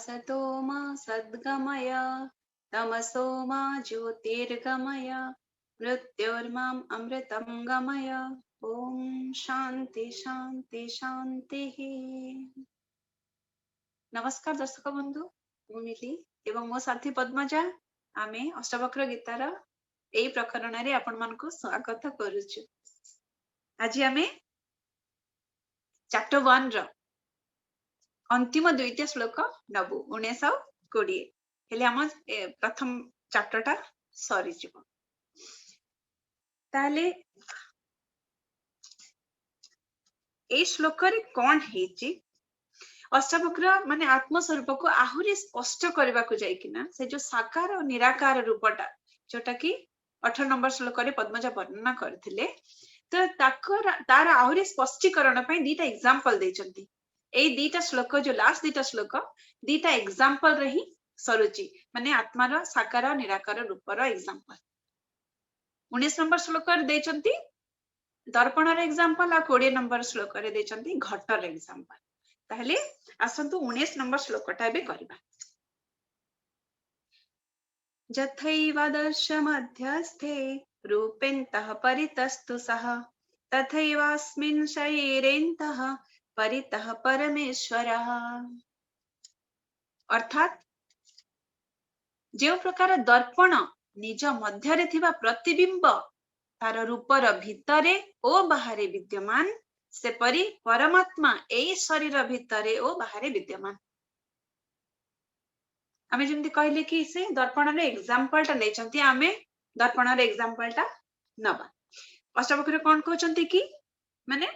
असतो मा सद्गमय तमसो मा ज्योतिर्गमय मृत्योर्माम् अमृतं गमय। ओम शांति शांति शांति। नमस्कार दर्शक बंधु, मु मिली एवं मो साथी पद्मजा आमे अष्टवक्र गीतार एई प्रकरण रे आपण मानको स्वागत करूछु। आज आमे चैप्टर 1 रो अंतिम द्वितीय श्लोक नबु 1920 हेले हम प्रथम चैप्टर टा सरी जिवो। ताले ए श्लोक रे कोन हेची अष्टवक्र माने आत्मस्वरूप को आहुरी स्पष्ट करबा को जाइकिना से जो साकार और निराकार रूपटा जोटा कि 18 नंबर श्लोक रे पद्मजा वर्णना करथिले, तो तार आहुरी स्पष्टीकरण पई दीटा एग्जांपल देचंती। ए दीटा श्लोक जो लास्ट दीटा श्लोक दीटा एग्जांपल रे ही सरुची, माने आत्मार साकार और निराकार रूपर एग्जांपल। 19 नंबर श्लोक रे देचंती दर्पण रे एग्जांपल आ 20 नंबर श्लोक रे देचंती घटर एग्जांपल। ताहले आसंतु 19 नंबर श्लोकटा बे करबा। जथैवादर्श मध्यस्थे रूपेन्तः परितस्तु सः तथैवास्मिन् शरीरेन्तः परितः परमेश्वरः। अर्थात जो प्रकार दर्पण निज मध्यरे थिबा प्रतिबिंब तार रूपर भितरे ओ बाहरे विद्यमान, सेपरी परमात्मा एई शरीर भितरे ओ बाहरे विद्यमान। आमे जेमति कहले कि से दर्पण रे एग्जांपल टा नेचंती, आमे दर्पण रे एग्जांपल टा नबा। अष्टवक्र कोन कहचंती कि माने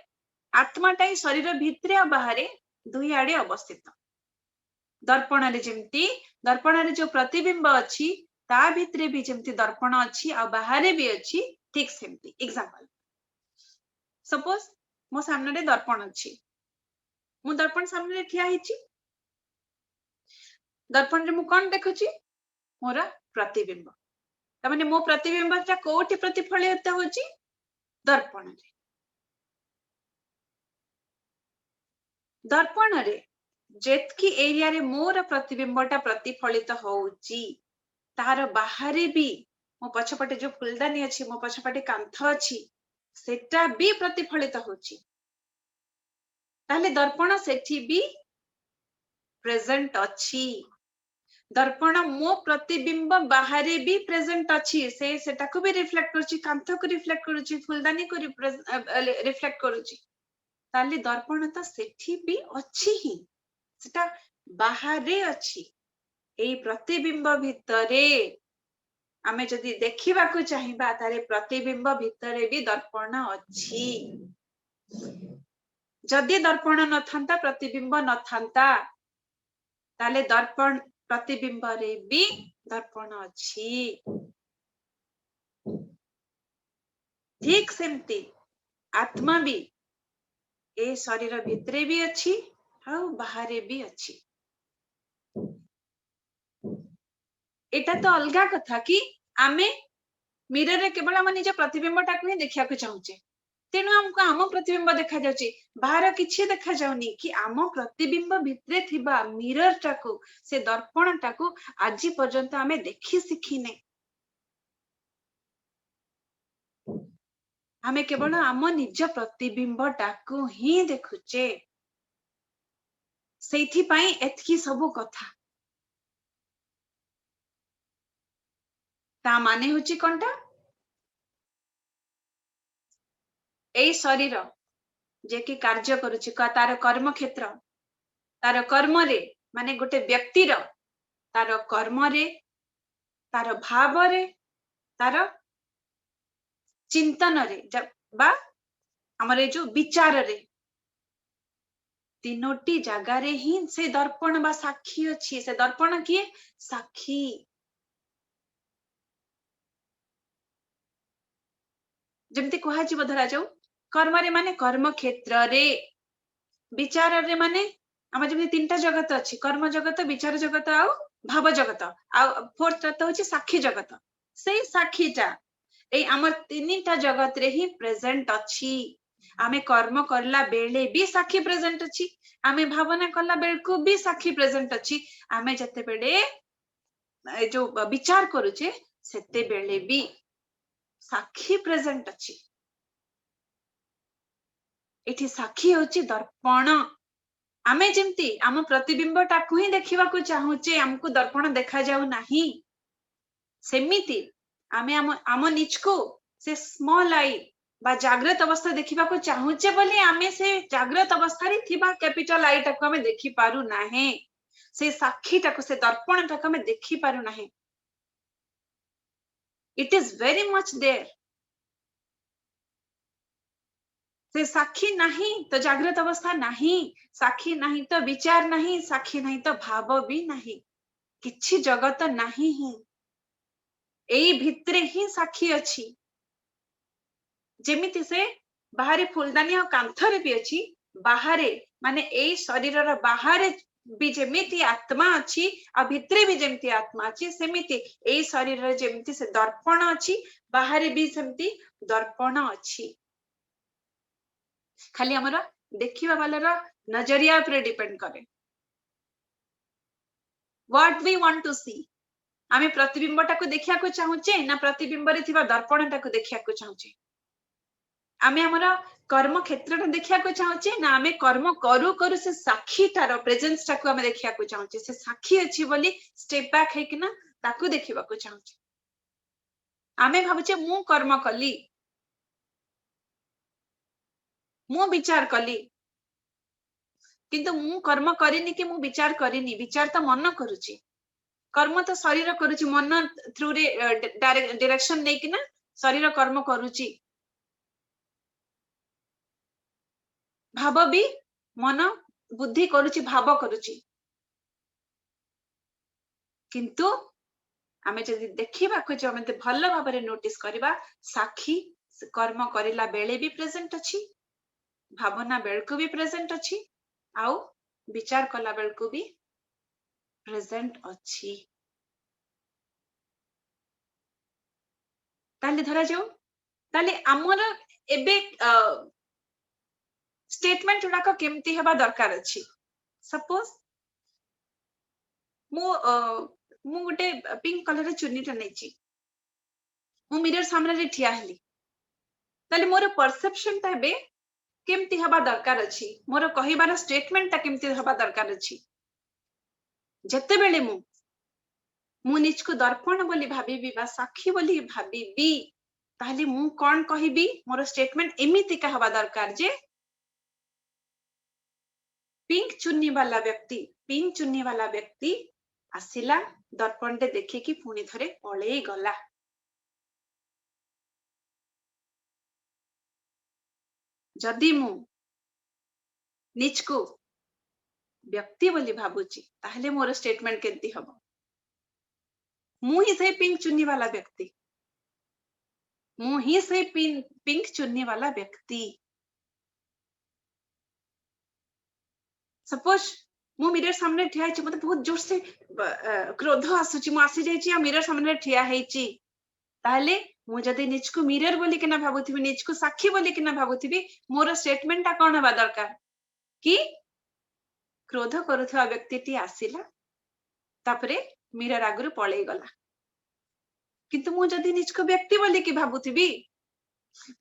आत्माटाई शरीर भितरे आ बाहरे दुई आडे अवस्थित। दर्पण रे जेमति दर्पण रे जो प्रतिबिंब अछि ता भितरे भी जेमति दर्पण अछि आ बाहरे भी अछि, ठीक सेमति। एग्जांपल सपोज मो सामने रे दर्पण अछि, मु दर्पण सामने रे ठिया हिची, दर्पण रे मु कोन देखुची मोरा प्रतिबिंब। त माने मो प्रतिबिंब ता कोठी प्रतिफलित होची दर्पण रे। दर्पण रे जेतकी एरिया रे मोर प्रतिबिंबटा प्रतिफलित होउची तार बाहरे भी मो पछपटे जो फुलदानी अछि, मो पछपटे कांथ अछि, सेटा भी प्रतिफलित होची। ताले दर्पण सेठी भी प्रेजेंट अछि। दर्पण मो प्रतिबिंब बाहरे भी प्रेजेंट अछि, से सेटा को भी रिफ्लेक्ट करूची, कांथ को रिफ्लेक्ट करूची, फुलदानी को रिफ्लेक्ट करूची। ताले दर्पण त सेठी भी अछि ही, सेटा बाहरे अछि। एई प्रतिबिंब भितरे आमे जदि देखिबा को चाहिबा तारे प्रतिबिंब भितरे भी दर्पण अछि। जदि दर्पण न थांता प्रतिबिंब न थांता ताले दर्पण प्रतिबिंब रे भी दर्पण अछि। ठीक सेमती आत्मा भी ए शरीर भितरे भी अछि आ बाहरे भी अछि। एटा तो अलगा कथा कि आमे मिरर रे केवल हम निज प्रतिबिंब टाकू ही देखिया को चाहूचे, तेणु हमको आम प्रतिबिंब देखा जाउची, बाहर किछि देखा जाउनी कि आम प्रतिबिंब भितरे थिबा मिरर टाकू, से दर्पण टाकू आजि पर्यंत आमे देखि सिखिने। आमे केवल आम निज प्रतिबिंब टाकू ही देखुचे। सेथि पई एतकी सबु कथा। ता माने होची कोनटा, एई शरीर जे कि कार्य करूची तार कर्म क्षेत्र, तार कर्म रे माने गोटे व्यक्तिर तार कर्म रे, तार भाव रे, तार चिंतन रे बा हमरे जो विचार रे, तीनोटी जगह रे ही से दर्पण बा साक्षी अछि। से दर्पण किए साक्षी। जेमति कहा जी धरा जाऊ कर्म रे माने कर्म क्षेत्र रे, विचार रे माने हम जेमति तीनटा जगत अछि, कर्म जगत, विचार जगत आ भाव जगत, आ फोर्थ तो होची साक्षी जगत। से साक्षीटा ए हमर तीनटा जगत रे ही प्रेजेंट अछि। आमे कर्म करला बेले भी साक्षी प्रेजेंट अछि आमे भावना करला बेलको भी साक्षी प्रेजेंट अछि आमे जते बेले जो विचार करूचे सेते बेले भी साक्षी प्रेजेंट अछि एठी साक्षी होची दर्पण आमे जेमती आम प्रतिबिंब टाकू ही देखिबा को चाहूचे हमको दर्पण देखा जाऊ नाही सेमिति आमे आम निजको से स्मॉल आई बा जागृत अवस्था देखिबा को चाहूचे बोली आमे से जागृत अवस्था रे थिबा कैपिटल आई टाको आमे देखि पारु नाही से साक्षी टाको से दर्पण टाको आमे देखि पारु नाही it is very much there से साक्षी नहीं तो जागृत अवस्था नहीं साक्षी नहीं तो विचार नहीं साक्षी नहीं तो भाव भी नहीं किछि जगत नहीं ही एई भितरे ही साक्षी अछि जेमिति से बाहरे फुलदानी और कांथरे भी अछि बाहरे माने एई शरीरर बाहरे भी जेमिति आत्मा अछि आ भितरे भी जेमिति आत्मा अछि सेमिति एई शरीरर जेमिति से दर्पण अछि बाहरे भी सेमिति दर्पण अछि खाली हमरा देखिबा वालार नजरिया पर डिपेंड करे व्हाट वी वांट टू सी आमे प्रतिबिंबटा को देखिया को चाहूचे ना प्रतिबिंब रे थिबा दर्पणटा को देखिया को चाहूचे आमे हमरा कर्म क्षेत्र देखिया को चाहूचे ना आमे कर्म करू करू से साक्षीटार प्रेजेंस टा को आमे देखिया को चाहूचे से साक्षी अछि बोली स्टेप बैक है कि ना ताकू देखिबा को चाहूचे आमे भाबुचे मु कर्म कली मु विचार कली किंतु मु कर्म करिनी कि मु विचार करिनी विचार तो मन करूची कर्म तो शरीर करूची मन थ्रू रे डायरेक्शन नै कि ना शरीर कर्म करूची भाव भी मन बुद्धि करूची भाव करूची किंतु आमे जदि देखिबा को जो मते भल भाबरे नोटिस करबा साक्षी कर्म करिला बेले भी प्रेजेंट अछि भावना बेलको भी प्रेजेंट अछि आउ विचार कला बेलको भी प्रेजेंट अछि ताले धरा जाऊ ताले हमर एबे स्टेटमेंट उडा को केमती हेबा दरकार अछि सपोज मु गोटे पिंक कलर रे चुन्नीटा नेची मु मिरर सामने रे ठिया हली ताले मोर परसेप्शन ता बे केमती हेबा दरकार अछि मोर कहिबार स्टेटमेंट ता केमती हेबा दरकार अछि जते बेले मु निजको दर्पण बोली भाबीबी बा साक्षी बोली भाबीबी ताले मु कोन कहिबी मोर स्टेटमेंट एमिति का हेबा दरकार जे पिंक चुन्नी वाला व्यक्ति आसिला दर्पण रे देखि कि पुनी थरे पळेई गला जदि मु निजको व्यक्ति बोली भाबुची ताहले मोर स्टेटमेंट केंती हबो मु ही से पिंक चुन्नी वाला व्यक्ति मु ही से पिंक चुन्नी वाला व्यक्ति सपोज मु मिरर सामने ठिया छि मते बहुत जोर से क्रोध आसुची मु आसी जाईची आ मिरर सामने ठिया हेची ताहले मु जदि निजको मिरर बोली केना भाबुथिबी निजको साक्षी बोली केना भाबुथिबी मोर स्टेटमेंट ता कोन हेबा दरकार कि क्रोध करूथवा व्यक्तिटी आसिला तापरे मिरर आगुरु पळेई गला किंतु मु जदि निजको व्यक्ति बोली कि भाबुथिबी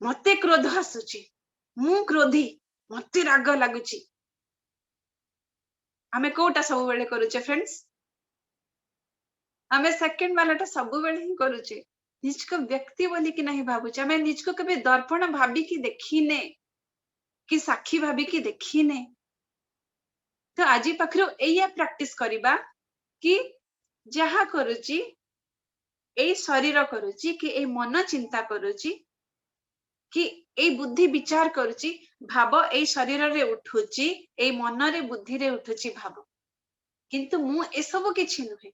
मते क्रोध आसुची मु क्रोधी मते राग लागुची आमे कोटा सब बेले करूचे फ्रेंड्स आमे सेकंड वालाटा सब बेले ही करूचे निजको व्यक्ति बोली कि नहीं भाबुचे आमे निजको कबे दर्पण भाबी कि देखिने कि साक्षी भाबी कि देखिने तो आजी पाखरो एया प्रैक्टिस करिबा कि जहा करूची ए शरीर करूची कि ए मन चिंता करूची कि ए बुद्धि विचार करूची भाव ए शरीर रे उठुची ए मन रे बुद्धि रे उठुची भाव किंतु मु ए सब किछि नुहे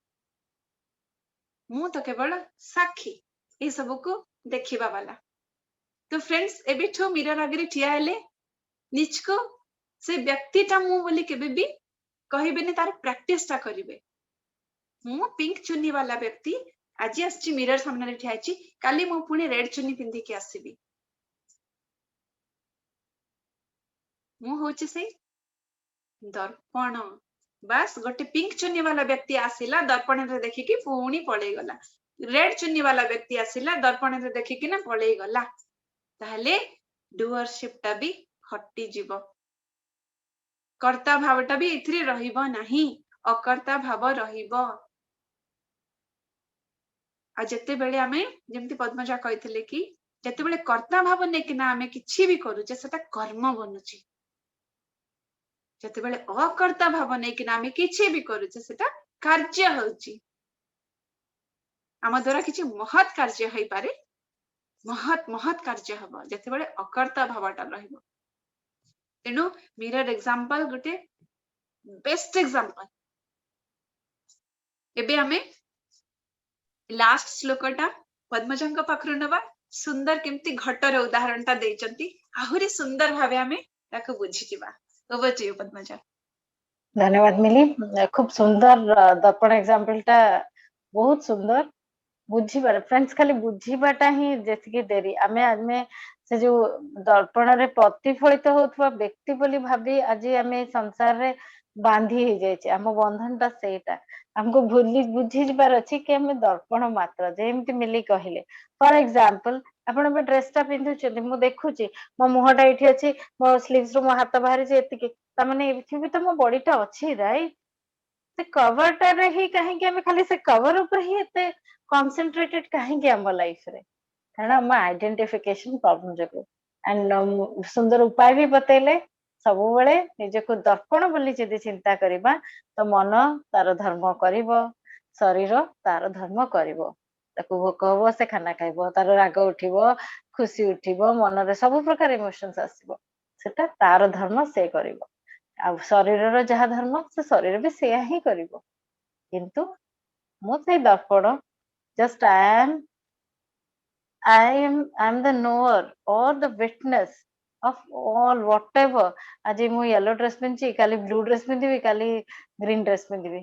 मु तो केवल साक्षी ए सब को देखिबा वाला तो फ्रेंड्स एबिठो मिरर आगे ठिया हेले निजको से व्यक्तिटा मु बोली केबे भी कहिबेनी तार प्रैक्टिस ता करिवे मु पिंक चुन्नी वाला व्यक्ति आज आछि मिरर सामने रे ठिया छि काली मु पुनी रेड चुन्नी पिंदी के आसीबी ମୁଁ ହଉଛି ସେଇ ଦର୍ପଣ। ବାସ୍ ଗୋଟେ ପିଙ୍କ ଚୁନି वाला ବ୍ୟକ୍ତି ଆସିଲା ଦର୍ପଣରେ ଦେଖିକି ପୁଣି ପଳେଇ ଗଲା। ରେଡ ଚୁନି वाला ବ୍ୟକ୍ତି ଆସିଲା ଦର୍ପଣରେ ଦେଖିକି ନା ପଳେଇ ଗଲା। ତାହେଲେ ଡୁଅରସିପ ଟା ବି ହଟିଯିବ। କର୍ତ୍ତା ଭାବଟା ବି ଏଥିରେ ରହିବ ନାହିଁ, ଅକର୍ତ୍ତା ଭାବ ରହିବ। ଆଉ ଯେତେବେଳେ ଆମେ ଯେମିତି ପଦ୍ମଜା କହିଥିଲେ କି ଯେତେବେଳେ କର୍ତ୍ତା ଭାବ ନେଇକିନା ଆମେ କିଛି ବି କରୁଛେ ସେଟା କର୍ମ ବନୁଛି। ଯେତେବେଳେ ଅକର୍ତ୍ତା ଭାବ ନେଇକିନା ଆମେ କିଛି ବି କରୁଛେ ସେଟା କାର୍ଯ୍ୟ ହଉଛି। ଆମ ଦ୍ୱାରା କିଛି ମହତ୍ କାର୍ଯ୍ୟ ହେଇପାରେ, ମହତ୍ କାର୍ଯ୍ୟ ହବ ଯେତେବେଳେ ଅକର୍ତ୍ତା ଭାବଟା ରହିବ। ତେଣୁ ମିରର ଏକ୍ସାମ୍ପଲ ଗୋଟେ ବେଷ୍ଟ ଏକ୍ସାମ୍ପଲ। ଏବେ ଆମେ ଲାଷ୍ଟ ଶ୍ଲୋକଟା ପଦ୍ମଜାଙ୍କ ପାଖରୁ ନବା। ସୁନ୍ଦର କେମିତି ଘଟର ଉଦାହରଣଟା ଦେଇଛନ୍ତି, ଆହୁରି ସୁନ୍ଦର ଭାବେ ଆମେ ତାକୁ ବୁଝିଯିବା। Over to you, Padmaja. ଧନ୍ୟବାଦ ମିଲି। খুব ସୁନ୍ଦର ଦର୍ପଣ ଏକ୍ସାମ୍ପଲ ଟା ବହୁତ ସୁନ୍ଦର। ବୁଝିବାର ଫ୍ରେଣ୍ଡସ୍, ଖାଲି ବୁଝିବାଟା ହିଁ ଯେତିକି ଡେରି। ଆମେ ସେ ଯୋଉ ଦର୍ପଣରେ ପ୍ରତିଫଳିତ ହଉଥିବା ବ୍ୟକ୍ତି ବୋଲି ଭାବି ଆଜି ଆମେ ସଂସାରରେ ବାନ୍ଧି ହେଇଯାଇଛି। ଆମ ବନ୍ଧନଟା ସେଇଟା। ଆମକୁ ବୁଝି ଯିବାର ଅଛି କି ଆମେ ଦର୍ପଣ ମାତ୍ର, ଯେମିତି ମିଲି କହିଲେ। ଫର ଏକ୍ସାମ୍ପଲ, ଆପଣ ଏବେ ଡ୍ରେସଟା ପିନ୍ଧୁଛନ୍ତି, ମୁଁ ଦେଖୁଛି ମୋ ମୁହଁଟା ଏଇଠି ଅଛି, ମୋ ସ୍ଲିଭ୍ସରୁ ମୋ ହାତ ବାହାରିଛି ଏତିକି, ତାମାନେ ଏଠି ବି ତ ମୋ ବଡିଟା ଅଛି, ରାଇଟ୍? ସେ କଭରଟାରେ ହିଁ କାହିଁକି ଆମେ ଖାଲି ସେ କଭର ଉପରେ ହିଁ ଏତେ କନସେନ୍ଟ୍ରେଟେଡ କାହିଁକି ଆମ ଲାଇଫରେ? କାରଣ ଆମ ଆଇଡେଣ୍ଟିଫିକେସନ ପ୍ରୋବ୍ଲେମ ଯୋଗୁଁ। ଆଣ୍ଡ ସୁନ୍ଦର ଉପାୟ ବି ବତେଇଲେ। ସବୁବେଳେ ନିଜକୁ ଦର୍ପଣ ବୋଲି ଯଦି ଚିନ୍ତା କରିବା ତ ମନ ତାର ଧର୍ମ କରିବ, ଶରୀର ତାର ଧର୍ମ କରିବ। ତାକୁ ଭୋକ ହବ ସେ ଖାନା ଖାଇବ, ତାର ରାଗ ଉଠିବ, ଖୁସି ଉଠିବ, ମନରେ ସବୁ ପ୍ରକାର ଇମୋସନ୍ସ ଆସିବ, ସେଟା ତାର ଧର୍ମ ସେ କରିବ। ଆଉ ଶରୀରର ଯାହା ଧର୍ମ ସେ ଶରୀର ବି ସେଇଆ ହିଁ କରିବ। କିନ୍ତୁ ମୁଁ ସେଇ ଦର୍ପଣ, just I am the knower or the witness of all whatever. ଆଜି ମୁଁ ୟେଲୋ ଡ୍ରେସ ପିନ୍ଧିଛି, କାଲି ବ୍ଲୁ ଡ୍ରେସ ପିନ୍ଧିବି, କାଲି ଗ୍ରୀନ ଡ୍ରେସ ପିନ୍ଧିବି,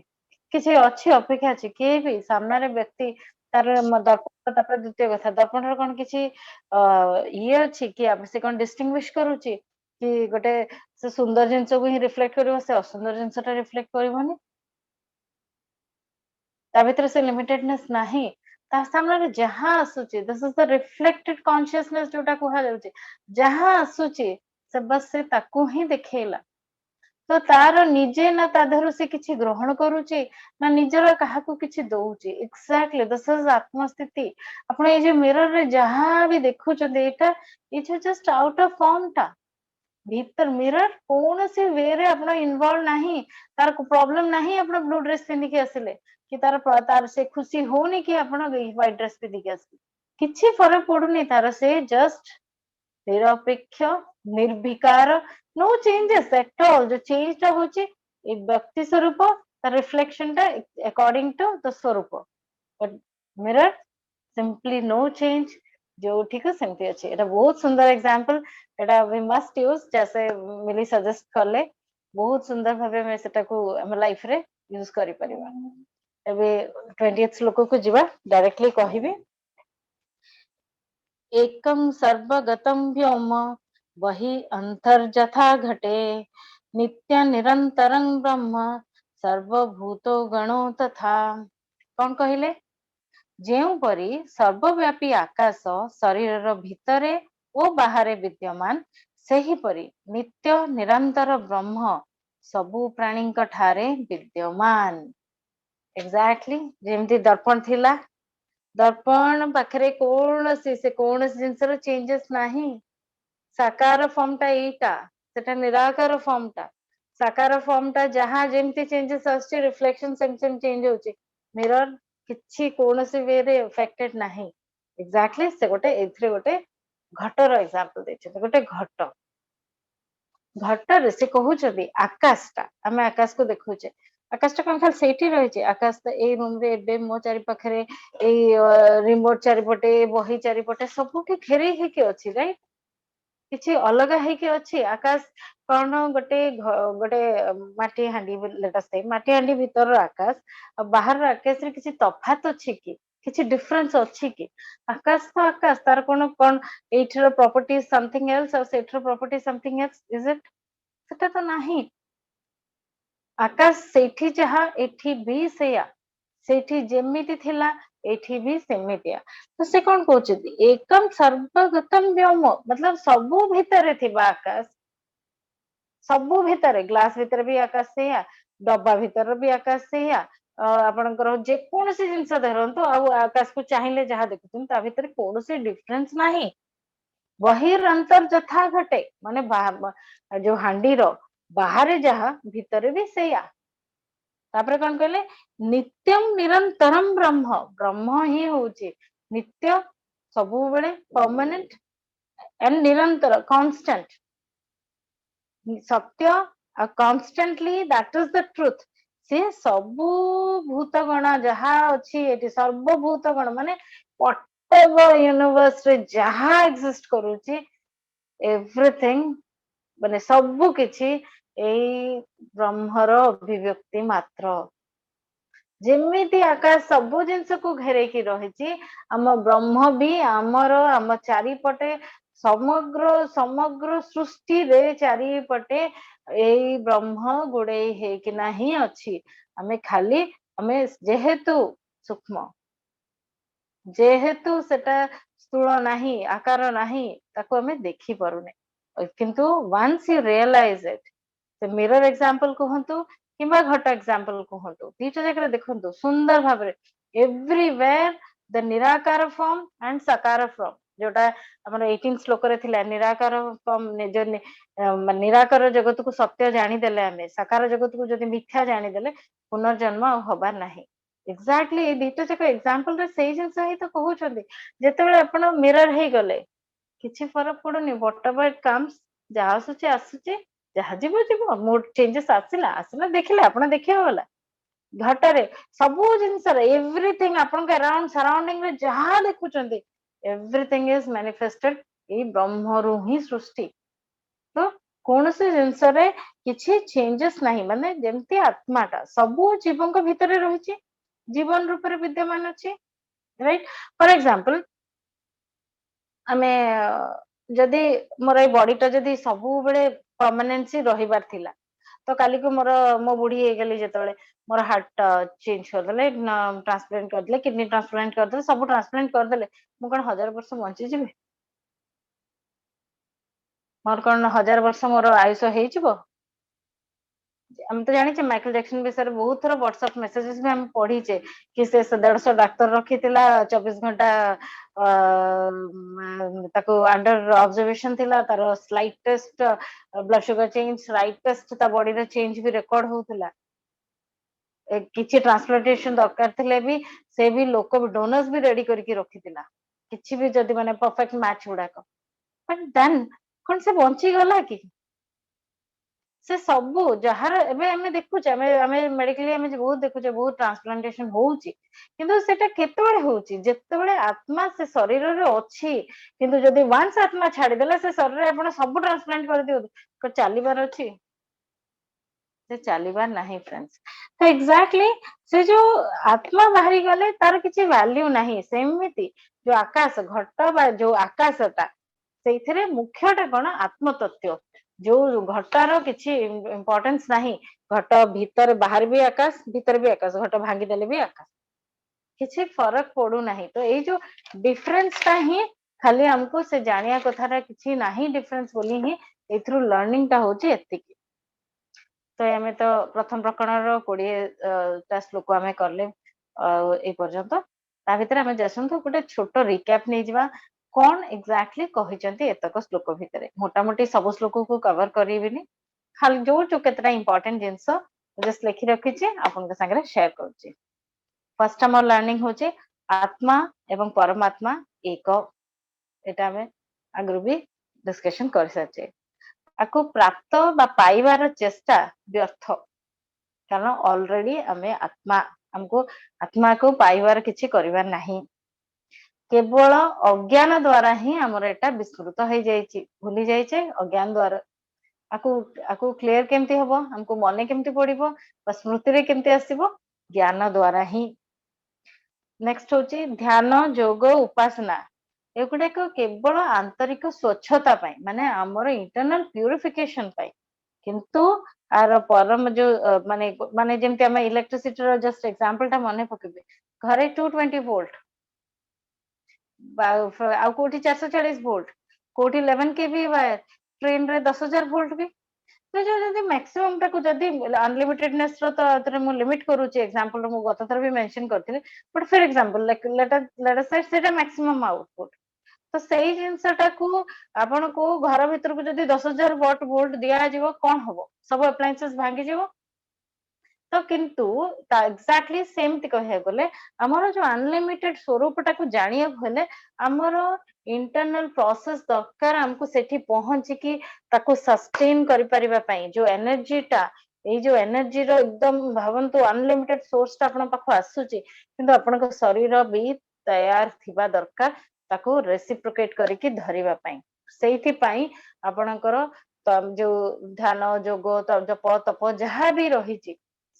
କିଛି ଅଛି ଅପେକ୍ଷା ଅଛି? କିଏ ବି ସାମ୍ନାରେ ବ୍ୟକ୍ତି ତାର ଦର୍ପଣ। ତାପରେ ଦ୍ୱିତୀୟ କଥା, ଦର୍ପଣର କଣ କିଛି ଇଏ ଅଛି କି ସେ କଣ ଡିଷ୍ଟିଂଗୁଇଶ କରୁଛି କି ଗୋଟେ ସେ ସୁନ୍ଦର ଜିନିଷକୁ ହିଁ ରିଫ୍ଲେକ୍ଟ କରିବ, ସେ ଅସୁନ୍ଦର ଜିନିଷଟା ରିଫ୍ଲେକ୍ଟ କରିବନି? ତା ଭିତରେ ସେ ଲିମିଟେଡନେସ୍ ନାହିଁ। ତା ସାମ୍ନାରେ ଯାହା ଆସୁଛି, ଦିସ୍ ଇଜ ଦ ରିଫ୍ଲେକ୍ଟେଡ କନସିୟସନେସ୍ ଯୋଉଟା କୁହାଯାଉଛି, ଯାହା ଆସୁଛି ସେ ବାସ୍ ସେ ତାକୁ ହିଁ ଦେଖେଇଲା। ତ ତାର ନିଜେ ନା ତା ଦେହରୁ ସେ କିଛି ଗ୍ରହଣ କରୁଛି ନା ନିଜର କାହାକୁ କିଛି ଦଉଛି। ଏକ୍ସାକ୍ଟଲି ଦିସ୍ ଇଜ ଆତ୍ମସ୍ଥିତି। ଆପଣ ଏଇ ଯୋଉ ମିରରରେ ଯାହା ବି ଦେଖୁଛନ୍ତି, ଏଇଟା ଜଷ୍ଟ ଆଉଟ ଅଫ ଫର୍ମଟା। ଭିତର ମିରର କୌଣସି ୱେରେ ଆପଣ ଇନଭଲ୍ଭ ନାହିଁ, ତାର ପ୍ରୋବ୍ଲେମ ନାହିଁ ଆପଣ ବ୍ଲୁ ଡ୍ରେସ ପିନ୍ଧିକି ଆସିଲେ, କି ତାର ସେ ଖୁସି ହଉନି କି ଆପଣ ହ୍ୱାଇଟ ଡ୍ରେସ ପିନ୍ଧିକି ଆସିଲେ, କିଛି ଫରକ ପଡୁନି ତାର। ସେ ଜଷ୍ଟ ନିରପେକ୍ଷ, ନିର୍ବିକାର, नो चेंजेस एट ऑल। जो चेंज टा होची ए व्यक्ति स्वरूप, तार रिफ्लेक्शन टा अकॉर्डिंग टू द स्वरूप, but mirror simply no change, जो ठीक है सेमती अछि। एटा बहुत सुंदर example, Etah we must use, जैसे मिली सजेस्ट करले बहुत सुंदर भाबे में सेटा को हम लाइफ रे यूज करि परिबा। एबे 20th श्लोक को जिबा, डायरेक्टली कहिबे। एकं सर्वगतं व्योम वही अंतर्जथा घटे, नित्य निरंतरं ब्रह्म सर्वभूतो गणो तथा। कौन कहिले? ଯେଉଁପରି ସର୍ବବ୍ୟାପୀ ଆକାଶ ଶରୀରର ଭିତରେ ଓ ବାହାରେ ବିଦ୍ୟମାନ, ସେହିପରି ନିତ୍ୟ ନିରନ୍ତର ବ୍ରହ୍ମ ସବୁ ପ୍ରାଣୀଙ୍କ ଠାରେ ବିଦ୍ୟମାନ। ଏକ୍ସାକ୍ଟଲି ଯେମିତି ଦର୍ପଣ ଥିଲା, ଦର୍ପଣ ପାଖରେ କୌଣସି ଜିନିଷର ଚେଞ୍ଜେସ୍ ନାହିଁ। ସାକାର ଫର୍ମ ଟା ଏଇଟା, ସେଟା ନିରାକାର ଫର୍ମ ଟା। ସାକାର ଫର୍ମ ଟା ଯାହା ଯେମିତି ଚେଞ୍ଜେସ୍ ଆସୁଛି, ରିଫ୍ଲେକ୍ସନ ସେମିତି ଚେଞ୍ଜ ହଉଛି। ମିରର କିଛି କୌଣସି ୱେରେ ଏଫେକ୍ଟେଡ ନାହିଁ। ଏକ୍ସାକ୍ଟଲି ସେ ଏଥିରେ ଗୋଟେ ଘଟର ଏକ୍ସାମ୍ପଲ ଦେଇଛନ୍ତି। ଗୋଟେ ଘଟରେ ସେ କହୁଛନ୍ତି ଆକାଶଟା, ଆମେ ଆକାଶକୁ ଦେଖୁଛେ, ଆକାଶଟା କଣ ଖାଲି ସେଇଠି ରହିଛି? ଆକାଶ ତ ଏଇ ରୁମରେ ଏବେ ମୋ ଚାରି ପାଖରେ, ଏଇ ରିମୋଟ ଚାରିପଟେ, ବହି ଚାରିପଟେ ସବୁଠି ଘେରେଇ ହେଇକି ଅଛି, ରାଇଟ୍? କିଛି ଅଲଗା ହେଇକି ଅଛି? ଆକାଶ କଣ ଗୋଟେ ମାଟି ହାଣ୍ଡି, ମାଟି ହାଣ୍ଡି ଭିତରର ଆକାଶ ଆଉ ବାହାରର ଆକାଶରେ କିଛି ତଫାତ ଅଛି କି? କିଛି ଡିଫରେନ୍ସ ଅଛି କି? ଆକାଶ ତ ଆକାଶ, ତାର କଣ ଏଇଠିର ପ୍ରପର୍ଟି ସମଥିଙ୍ଗ ଏଲ୍ସ ଆଉ ସେଇଠିର ପ୍ରପର୍ଟି ସମଥିଙ୍ଗ ଏଲ୍ସ, ଇଜ ଇଟ୍? ସେଟା ତ ନାହିଁ। ଆକାଶ ସେଇଠି ଯାହା ଏଠି ବି ସେଇଆ, ସେଇଠି ଯେମିତି ଥିଲା ଏଠି ବି ସେମିତିଆ। ତ ସେ କଣ କହୁଛନ୍ତି, ଏକମ୍ ସର୍ବଗତମ୍ ବ୍ୟୋମ, मतलब ସବୁ ଭିତରେ ଥିବା ଆକାଶ, ସବୁ ଭିତରେ, ଗ୍ଲାସ ଭିତରେ ବି ଆକାଶ ସେଇଆ, ଡବା ଭିତରେ ବି ଆକାଶ ସେଇଆ, ଆପଣଙ୍କର ଯେକୌଣସି ଜିନିଷ ଧରନ୍ତୁ ଆଉ ଆକାଶକୁ ଚାହିଁଲେ ଯାହା ଦେଖୁଛନ୍ତି ତା ଭିତରେ କୌଣସି ଡିଫରେନ୍ସ ନାହିଁ। ବହିର୍ ଅନ୍ତର ଯଥା ଘଟେ, ମାନେ ଯୋଉ ହାଣ୍ଡିର ବାହାରେ ଯାହା ଭିତରେ ବି ସେଇଆ। ତାପରେ କଣ କହିଲେ, ନିତ୍ୟମ୍ ନିରନ୍ତରମ୍ ବ୍ରହ୍ମ, ବ୍ରହ୍ମ ହିଁ ହଉଛି ନିତ୍ୟ, ସବୁବେଳେ ପରମାନେଣ୍ଟ ଏଣ୍ଡ ନିରନ୍ତର, କନଷ୍ଟାଣ୍ଟ, ସତ୍ୟ ଆଉ constantly, that is the truth. ସେ ସବୁ ଭୂତ ଗଣ ଯାହା ଅଛି ଏଠି, ସର୍ବଭୂତ ଗଣ ମାନେ ୟୁନିଭର୍ସ ରେ ଯାହା ଏକ୍ଜିଷ୍ଟ କରୁଛି, ଏଭ୍ରିଥିଙ୍ଗ, ମାନେ ସବୁ କିଛି ଏଇ ବ୍ରହ୍ମର ଅଭିବ୍ୟକ୍ତି ମାତ୍ର। ଯେମିତି ଆକାଶ ସବୁ ଜିନିଷକୁ ଘେରେଇକି ରହିଛି, ଆମ ବ୍ରହ୍ମ ବି ଆମର, ଆମ ଚାରିପଟେ, ସମଗ୍ର ସୃଷ୍ଟିରେ ଚାରିପଟେ ଏଇ ବ୍ରହ୍ମ ଗୋଡେଇ ହେଇକିନା ହିଁ ଅଛି। ଆମେ ଯେହେତୁ ସୂକ୍ଷ୍ମ, ଯେହେତୁ ସେଟା ସ୍ଥୂଳ ନାହିଁ, ଆକାର ନାହିଁ, ତାକୁ ଆମେ ଦେଖି ପାରୁନେ। କିନ୍ତୁ once you realize it, ସେ ମିରର ଏକ୍ସାମ୍ପଲ କୁହନ୍ତୁ କିମ୍ବା ଘଟ ଏକ୍ସାମ୍ପଲ କୁହନ୍ତୁ, ଦିଟା ଜାଗାରେ ଦେଖନ୍ତୁ ସୁନ୍ଦର ଭାବରେ, ଏଭ୍ରିୱେୟାର ଦ ନିରାକାର ଫର୍ମ ଆଣ୍ଡ ସାକାର ଫର୍ମ, ଯୋଉଟା ଆମର 18 ଶ୍ଲୋକରେ ଥିଲା, ନିରାକାର ଫର୍ମ, ନିରାକାର ଜଗତକୁ ସତ୍ୟ ଜାଣିଦେଲେ ଆମେ, ସାକାର ଜଗତକୁ ଯଦି ମିଥ୍ୟା ଜାଣିଦେଲେ ପୁନର୍ଜନ୍ମ ଆଉ ହବାର ନାହିଁ। ଏକ୍ଜାକ୍ଟଲି ଏଇ ଦିଟା ଯାକ ଏକ୍ସାମ୍ପଲ ରେ ସେଇ ଜିନିଷ ହିଁ ତ କହୁଛନ୍ତି। ଯେତେବେଳେ ଆପଣ ମିରର ହେଇଗଲେ କିଛି ଫରକ ପଡୁନି, whatever it comes, ଯାହା ଆସୁଛି ଆସୁଛି, ଯାହା ଯିବ ଯିବ, ମୁଡ୍ ଚେଞ୍ଜେସ୍ ଆସିଲା ଦେଖିଲେ, ଆପଣ ଦେଖିବାକୁ ଗଲା। ଘଟରେ ସବୁ ଜିନିଷରେ ଏଭ୍ରିଥିଙ୍ଗ, ଆପଣଙ୍କ ଆରାଉଣ୍ଡ ସରାଉଣ୍ଡିଂ ରେ ଯାହା ଦେଖୁଛନ୍ତି, ଏଭ୍ରିଥିଙ୍ଗ ଇଜ ମ୍ୟାନିଫେଷ୍ଟେଡ ଏଇ ବ୍ରହ୍ମରୁ ହିଁ ସୃଷ୍ଟି। ତ କୌଣସି ଜିନିଷରେ କିଛି ଚେଞ୍ଜେସ୍ ନାହିଁ, ମାନେ ଯେମିତି ଆତ୍ମାଟା ସବୁ ଜୀବଙ୍କ ଭିତରେ ରହିଛି, ଜୀବନ ରୂପରେ ବିଦ୍ୟମାନ ଅଛି, ରାଇଟ୍। ଫର ଏକ୍ସାମ୍ପଲ, ଆମେ ଯଦି ମୋର ଏଇ ବଡିଟା ଯଦି ସବୁବେଳେ ପରମାନେନ୍ସି ରହିବାର ଥିଲା, ତ କାଲିକୁ ମୋ ବୁଢୀ ହେଇଗଲି ଯେତେବେଳେ, ମୋର ହାର୍ଟ ଚେଞ୍ଜ କରିଦେଲେ, ଟ୍ରାନ୍ସପ୍ଲାଣ୍ଟ କରିଦେଲେ, କିଡନୀ ଟ୍ରାନ୍ସପ୍ଲାଣ୍ଟ କରିଦେଲେ, ସବୁ ଟ୍ରାନ୍ସପ୍ଲାଣ୍ଟ କରିଦେଲେ, ମୁଁ କଣ 1000 ବର୍ଷ ବଞ୍ଚିଯିବି? ମୋର କଣ 1000 ବର୍ଷ ମୋର ଆୟୁଷ ହେଇଯିବ? ଆମେ ତ ଜାଣିଛେ ମାଇକେଲ ଜ୍ୟାକ୍ସନ ବିଷୟରେ ବହୁତ ଥର ହ୍ୱାଟ୍ସଆପ ମେସେଜେସ୍ ବି ଆମେ ପଢିଛେ କି ସେ 150 ଡାକ୍ତର ରଖିଥିଲା, 24 ଘଣ୍ଟା ତାକୁ ଅଣ୍ଡର ଅବଜରଭେସନ ଥିଲା, ତାର ସ୍ଲାଇଟେଷ୍ଟ ବ୍ଲଡ ସୁଗର ଚେଞ୍ଜ, ସ୍ଲାଇଟେଷ୍ଟ ତା ବଡିର ଚେଞ୍ଜ ବି ରେକର୍ଡ ହଉଥିଲା। କିଛି ଟ୍ରାନ୍ସପ୍ଲାଣ୍ଟେସନ ଦରକାର ଥିଲେ ବି ସେ ବି ଲୋକ ଡୋନର୍ସ ବି ରେଡି କରିକି ରଖିଥିଲା, କିଛି ବି ଯଦି ମାନେ ପରଫେକ୍ଟ ମ୍ୟାଚ୍ ଗୁଡାକ। ବଟ୍ ଦେନ୍ କଣ ସେ ବଞ୍ଚିଗଲା କି? ସେ ସବୁ ଯାହାର ଏବେ ଆମେ ଦେଖୁଛେ, ଆମେ ମେଡିକାଲି ଆମେ ବହୁତ ଦେଖୁଛେ, ବହୁତ ଟ୍ରାନ୍ସପ୍ଲାଣ୍ଟେସନ ହଉଛି, କିନ୍ତୁ ସେଟା କେତେବେଳେ ହଉଛି? ଯେତେବେଳେ ଆତ୍ମା ସେ ଶରୀରରେ ଅଛି। କିନ୍ତୁ ଯଦି ୱାନ୍ସ ଆତ୍ମା ଛାଡିଦେଲା, ସେ ଶରୀରରେ ଆପଣ ସବୁ ଟ୍ରାନ୍ସପ୍ଲାଣ୍ଟ କରିଦିଅନ୍ତୁ, ଚାଲିବାର ଅଛି? ସେ ଚାଲିବାର ନାହିଁ ଫ୍ରେଣ୍ଡସ୍। ତ ଏକ୍ଜାକ୍ଟଲି ସେ ଯୋଉ ଆତ୍ମା ବାହାରି ଗଲେ ତାର କିଛି ଭ୍ୟାଲ୍ୟୁ ନାହିଁ। ସେମିତି ଯୋଉ ଆକାଶ, ଘଟ ବା ଯୋଉ ଆକାଶଟା, ସେଇଥିରେ ମୁଖ୍ୟଟା କଣ? ଆତ୍ମତତ୍ତ୍ୱ। ଯୋଉ ଘଟାର କିଛି ଇମ୍ପୋର୍ଟାନ୍ସ ନାହିଁ, ଘଟ ଭିତରେ ବାହାରେ ବି ଆକାଶ, ଭିତରେ ବି ଆକାଶ, ଘଟ ଭାଙ୍ଗିଦେଲେ ବି ଆକାଶ, କିଛି ଫରକ ପଡୁନାହିଁ। ତ ଏଇ ଯୋଉ ଡିଫରେନ୍ସଟା ହିଁ ଖାଲି ଆମକୁ ସେ ଜାଣିବା କଥାଟା କିଛି ନାହିଁ ଡିଫରେନ୍ସ ବୋଲି ହିଁ ଏଥିରୁ ଲର୍ଣ୍ଣିଂଟା ହଉଛି ଏତିକି। ତ ଆମେ ତ ପ୍ରଥମ ପ୍ରକରଣର 20ଟା ଶ୍ଲୋକ ଆମେ କଲେ ଏଇ ପର୍ଯ୍ୟନ୍ତ। ତା ଭିତରେ ଆମେ ଆସନ୍ତୁ ଗୋଟେ ଛୋଟ ରିକ୍ୟାପ ନେଇଯିବା, କଣ ଏକ୍ଜାକ୍ଟଲି କହିଛନ୍ତି ଏତକ ଶ୍ଲୋକ ଭିତରେ। ମୋଟାମୋଟି ସବୁ ଶ୍ଲୋକକୁ କଭର କରିବିନି, ଖାଲି ଯୋଉ କେତେଟା ଇମ୍ପୋର୍ଟାଣ୍ଟ ଜିନିଷ ଜଷ୍ଟ ଲେଖି ରଖିଛି ଆପଣଙ୍କ ସାଙ୍ଗରେ ସେୟାର କରୁଛି। ଫାର୍ଷ୍ଟ ଆମର ଲର୍ଣ୍ଣିଂ ହଉଛି ଆତ୍ମା ଏବଂ ପରମାତ୍ମା ଏକ। ଏଟା ଆମେ ଆଗରୁ ବି ଡିସ୍କସନ କରିସାରିଛେ। ଆକୁ ପ୍ରାପ୍ତ ବା ପାଇବାର ଚେଷ୍ଟା ବ୍ୟର୍ଥ, କାରଣ ଅଲରେଡି ଆମେ ଆମକୁ ଆତ୍ମାକୁ ପାଇବାର କିଛି କରିବାର ନାହିଁ। କେବଳ ଅଜ୍ଞାନ ଦ୍ଵାରା ହିଁ ଆମର ଏଟା ବିସ୍ମୃତ ହେଇଯାଇଛି, ଭୁଲି ଯାଇଛେ ଅଜ୍ଞାନ ଦ୍ଵାରା। ଆକୁ କ୍ଲିୟର କେମିତି ହବ, ଆମକୁ ମନେ କେମିତି ପଡିବ ବା ସ୍ମୃତିରେ କେମିତି ଆସିବ? ଜ୍ଞାନ ଦ୍ଵାରା ହିଁ। ନେକ୍ସଟ ହଉଛି ଧ୍ୟାନ, ଯୋଗ, ଉପାସନା। ଏଗୁଡାକ କେବଳ ଆନ୍ତରିକ ସ୍ୱଚ୍ଛତା ପାଇଁ, ମାନେ ଆମର ଇଣ୍ଟରନାଲ ପ୍ୟୁରିଫିକେସନ ପାଇଁ। किंतु आर परम जो माने माने जेमति हम इलेक्ट्रिसिटी रो जस्ट एग्जांपल टा मने पकेबे घरे 220 वोल्ट आ कोठी 440 वोल्ट कोठी 11 केवी वायर ट्रेन रे 10000 वोल्ट भी तो जो जदी मैक्सिमम टाको जदी अनलिमिटेडनेस रो तो तरे मु लिमिट करूची एग्जांपल मु गत थर भी मेंशन करथिले but for example like let us से सेटा मैक्सिमम आउटपुट तो सेही जिंसटाको आपण को घर भीतर को जदी 10000 वाट वोल्ट दिया जीवो कोन हबो सब अप्लायंसेस भांगी जीवो तो किंतु एक्जाक्टली सेमती कहे गले हमर जो अनलिमिटेड स्वरूपटा को जानिया भले हमर इंटरनल प्रोसेस दरकार हमको सेठी पहुंची कि ताको सस्टेन करि परिबा पई जो एनर्जीटा ए जो एनर्जी रो एकदम भावंतु अनलिमिटेड सोर्स ता आपण पाखो आसुची किंतु आपण को शरीर भी तैयार थिबा दरकार ताको रेसिप्रोकेट करिकि धरिबा पई सेठी पई आपणकर जो ध्यान जोग जप तप जहाँ भी रही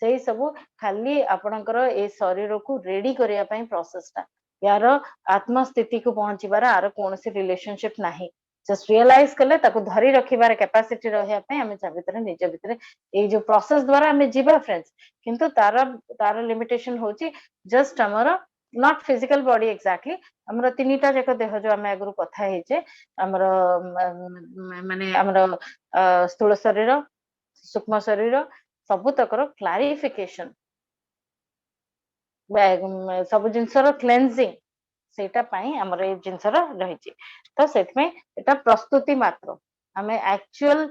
सेही सबु खाली आपणकर ए शरीर को रेडी करिया पई प्रोसेस ता यार आत्म स्थिति को पहुंचीबार आर कोनोसी रिलेशनशिप नाही जस्ट रियलाइज कले ताको धरी रखिबार कैपेसिटी रहया पई हमें जा भितरे निज भितरे ए जो प्रोसेस द्वारा हमें जीवा फ्रेंड्स किंतु तार लिमिटेशन होची जस्ट हमर नॉट फिजिकल बॉडी एक्जाक्टली हमर तीनटा जक देह जो हमें अगरु कथा हेचे हमर माने हमर स्थूल शरीर सूक्ष्म शरीर सब तकर क्लारिफिकेशन सब जिनसर क्लेंजिंग सेटा पाई हमर ए जिनसर रहिची तो सेत में एटा प्रस्तुति मात्र हमें actual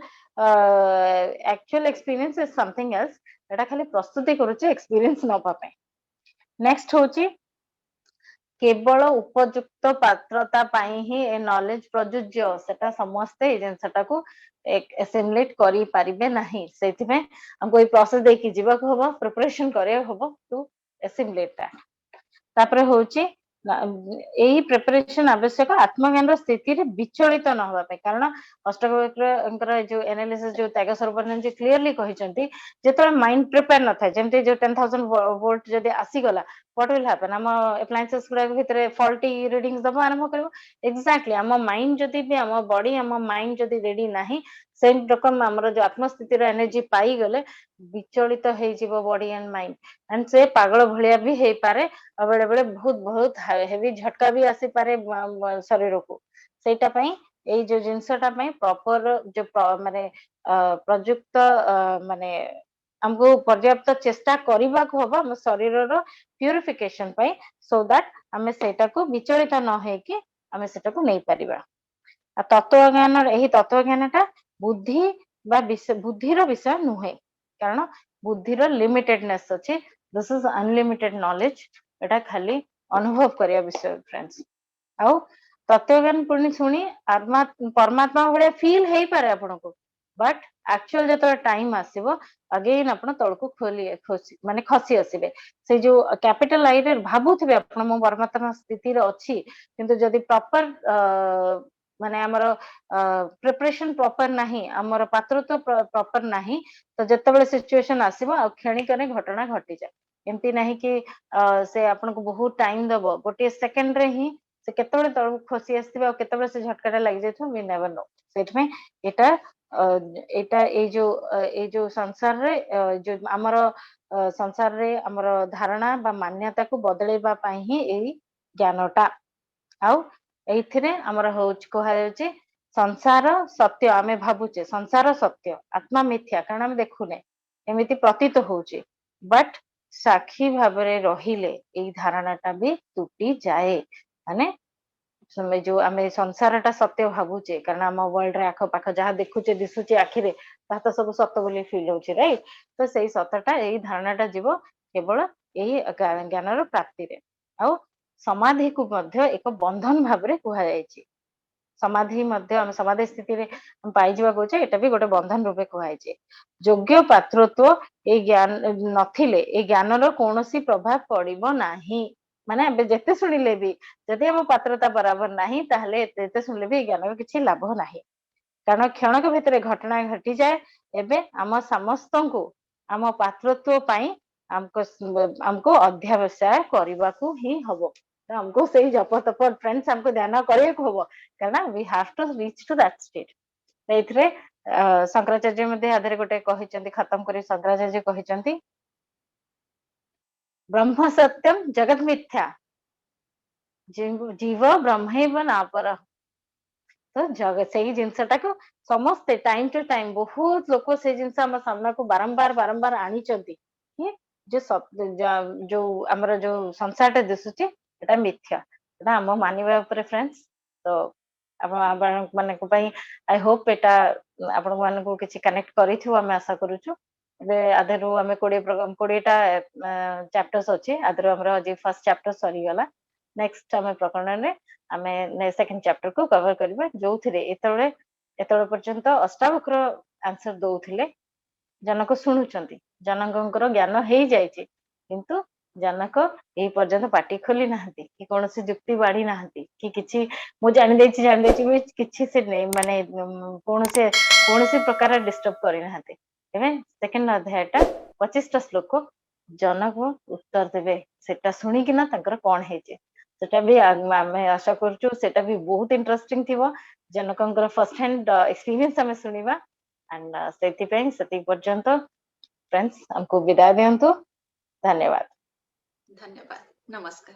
experience is something else एटा खाली प्रस्तुति करूची एक्सपीरियंस न पा पे नेक्स्ट होची केवल उपयुक्त पात्रता पाई ही ए नॉलेज प्रजुज्य सेटा समस्त ए जिनसटा को एक एसिमुलेट करी परिबे नाही सेति में हमको ए प्रोसेस दे की जीवा को हबो प्रिपरेशन करे हबो टू एसिमुलेट ता तापरे होची एही प्रिपरेशन आवश्यक आत्मज्ञान स्थिति रे विचलित न होबा पे कारण अष्टवक्र जो एनालिसिस जो त्याग सर्वज्ञ जी क्लियरली कहिसंती जेतो माइंड प्रिपेयर न थाय जेमते जो 10000 वोल्ट जदी आसी गला व्हाट विल हैपन हम अप्लायंसेस गुडा भितरे फॉल्टी रीडिंग्स दबो आरंभ करबो एक्जाक्टली हम माइंड जदी भी हम बॉडी हम माइंड जदी रेडी नाही सेम रकम हमर जो आत्मस्थिति रो एनर्जी पाई गले विचलित हे जीवो बॉडी एंड माइंड एंड से पागल भलिया भी हे पारे बेले बेले बहुत बहुत हेवी झटका भी आसी पारे शरीर को सेटा पई ए जो जिंसटा पई प्रॉपर जो माने प्रयुक्त माने हमको पर्याप्त चेष्टा करबा को हबो हम शरीर रो प्यूरिफिकेशन पई सो दैट हमें सेटा को विचलित न हे कि हमें सेटा को नै परिबा तत्व ज्ञान एही तत्व ज्ञानटा बुद्धि बा बुद्धि रो विषय नुहे कारण बुद्धि रो लिमिटेडनेस अछि दिस इज अनलिमिटेड नॉलेज एटा खाली अनुभव करिया विषय फ्रेंड्स आउ तत्व ज्ञान पुणी सुनी आत्मा परमात्मा भले फील हे पारे आपन को बट एक्चुअल जतो टाइम आसीबो अगेन आपण तळको खोली खोसी माने खसी आसीबे से जो कैपिटल आई रे भाबुथिबे आपण मो परमात्मा स्थिति रे अछि किंतु जदी प्रॉपर माने हमर प्रिपरेशन प्रॉपर नाही हमर पात्रत्व प्रॉपर नाही तो जतबेले सिचुएशन आसीबो आ क्षणिकने घटना घटी जाय एमती नहीं कि से आपन को बहुत टाइम दबो गोटे सेकंड रे ही से केतबेले तळ खसी आसीबे आ केतबेले से झटकाटा लागि जायथो वी नेवर नो सेट में एटा एटा ए जो संसार रे जो हमर संसार रे हमर धारणा बा मान्यता को बदलेबा पई ही एही ज्ञानटा आउ एथिरे हमर होच कोहा जाउची संसार सत्य आमे भाबुचे संसार सत्य आत्मा मिथ्या कारण हम देखुने एमिति प्रतीत होउची बट साक्षी भाबरे रहिले एई धारणाटा भी टूटी जाए माने समय जो आमे संसारटा सत्य भाबुचे कारण हम वर्ल्ड रे आखो पाखो जहा देखुचे दिसुचे आखिरे ता तो सब सत्य बोली फील होची राइट तो सेही सत्यटा एई धारणाटा जीवो केवल एई ज्ञान रो प्राप्ति रे आउ समाधि को मध्य एक बंधन भाबरे कुहा जायछि समाधि मध्य हम समाधि स्थिति रे हम पाई जीवा कोचे एटा भी गोटे बंधन रूपे कुहा जायछि योग्य पात्रत्व ए ज्ञान नथिले ए ज्ञान रो कोनोसी प्रभाव पड़िबो नाही माने अब जेते सुनिले भी जदि हम पात्रता बराबर नाही ताहले एते सुनिले भी ज्ञान रो किछि लाभ नाही कारण क्षणक भितरे घटना घटी जाए एबे हम समस्तन को हम पात्रत्व पाई हमको अध्यावसाय करबा को ही हबो तो हमको सही जप तप फ्रेंड्स हमको ध्यान करिया को हबो कारण we have to reach to that state एथरे शंकराचार्य मध्ये आधे गोटे कहिचंती खत्म करी शंकराचार्य कहिचंती ब्रह्म सत्यम जगत मिथ्या जीव ब्रह्मैव नापर तो जगत से जिनसटा को समस्ते टाइम टू टाइम बहुत लोक से जिनस आम सामना को बारंबार बारंबार आनी जो जो आमर जो संसार दिशुची एटा मिथ्या एटा आम मानिबा ऊपर फ्रेंड्स तो आपण मानक पई आई होप एटा आपण मानक किछि कनेक्ट करिथु हम आशा करूछु बे आधेरु हमें 20 टा चैप्टर्स अछि आधेरु हमर जे फर्स्ट चैप्टर सरी गला नेक्स्ट हमें प्रकरण रे हमें सेकंड चैप्टर को कवर करबा जो थिरे एतळे पर्यंत अष्टावक्र आंसर दउथिले जनक शुणुचंती जनकंकर ज्ञान हेई जायछि किंतु जनक एई पर्यंत पाटी खोली नाहंती कि कोनोसी जुक्ति बाढ़ी नाहंती कि किछि मु जानि देछि किछि से नै माने कोनोसी प्रकार डिस्टर्ब करि नाहंती एबे सेकंड अध्यायटा 25 टा श्लोक जनक उत्तर देबे सेटा सुनी कि ना तंकर कोन हेचे सेटा भी आमे आशा करछु सेटा भी बहुत इंटरेस्टिंग थिबो जनकंकर फर्स्ट हैंड एक्सपीरियंस हमें सुनिबा एंड सेति पे सेति पर्यंत फ्रेंड्स हमको विदाय दियंतु धन्यवाद धन्यवाद नमस्कार।